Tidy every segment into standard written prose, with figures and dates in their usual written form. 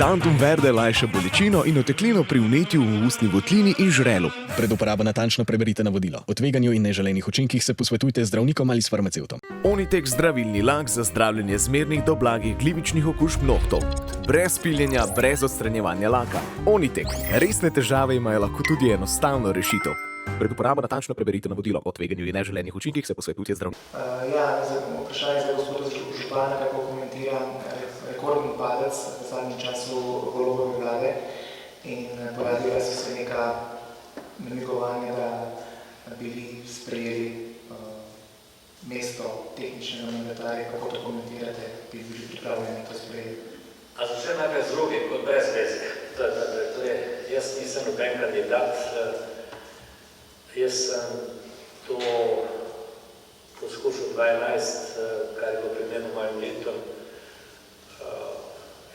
Tantum Verde lajša bolečino in oteklino pri vnetju v ustni votlini in žrelu. Pred uporabo natančno preberite navodilo. O tveganju in neželenih učinkih se posvetujte z zdravnikom ali s farmacevtom. Onitek zdravilni lak za zdravljenje zmernih do blagih glivičnih okužb nohtov. Brez piljenja, brez odstranjevanja laka. Onitek. Resne težave imajo lahko tudi enostavno rešitev. Pred uporabo natančno preberite navodilo. O tveganju in neželenih učinkih se posvetujte z zdravnikom. Vprašanje za gospoda župana, kako komentira rekordni padec v zadnjem času Golobove vlade in pojavila so se neka namigovanja, da bi vi sprejeli mesto tehničnega mandatarja. Kako to komentirate, bi bili pripravljeni to sprejeti? A začnem najprej z drugim, kot brez veze. Torej, jaz nisem noben kandidat. Jaz sem to poskušal 2011, kar je bilo primerno mojim letom,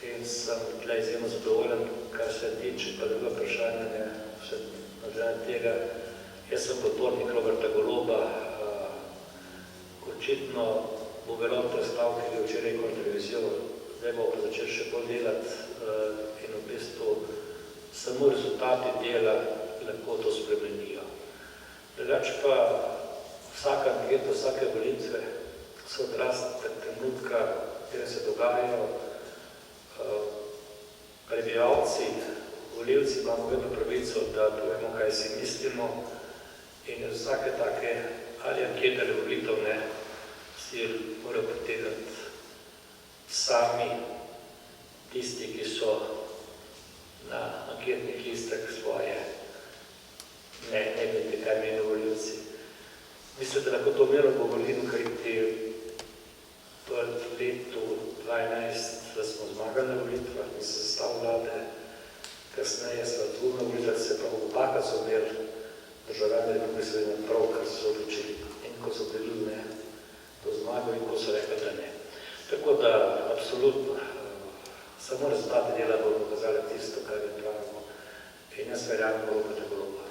in sem tukaj izjemno zadovoljen, kar se tiče pa druga vprašanja, še nažanje tega. Jaz sem podpornik Roberta Goloba, očitno bo veljal predstav, ki je včeraj rekel na televizijo, zdaj bo pa začel še bolj delati in v bistvu samo rezultati dela lahko to spremenijo. Drugače pa vsaka anketa, vsake volitve so odraz trenutka, kjer se dogajajo. Prebivalci, volivci imamo vedno pravico, da povemo, kaj si mislimo, in vsake take ali ankete ali volitevne si morajo potegniti sami tisti, ki so na anketnih listah svoje, ne vedite, kaj menijo volivci. Mislite, da lahko to mirno govorim, kajti v letu 2012 da smo zmagali na volitvah in se sestav vlade, kasneje smo tudi na volitvah, se prav obakrat so imeli državljani Republike Slovenije prav, kar so odločili, in ko so delili to zmago in ko so rekli, da ne. Tako da, absolutno, samo rezultati dela bomo pokazali tisto, kar je pravimo, in jaz verjamem Roberta Goloba.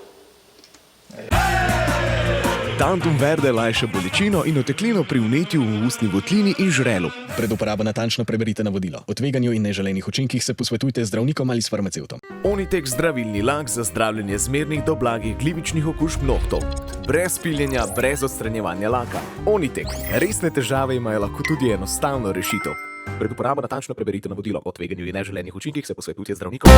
Tantum Verde lajša bolečino in oteklino pri vnetju v ustni votlini in žrelu. Pred uporabo natančno preberite navodilo. O tveganju in neželenih učinkih se posvetujte z zdravnikom ali s farmacevtom. Onitek zdravilni lak za zdravljenje zmernih do blagih glivičnih okužb nohtov. Brez piljenja, brez odstranjevanja laka. Onitek. Resne težave imajo lahko tudi enostavno rešitev. Pred uporabo natančno preberite navodilo. O tveganju in neželenih učinkih se posvetujte z zdravnikom.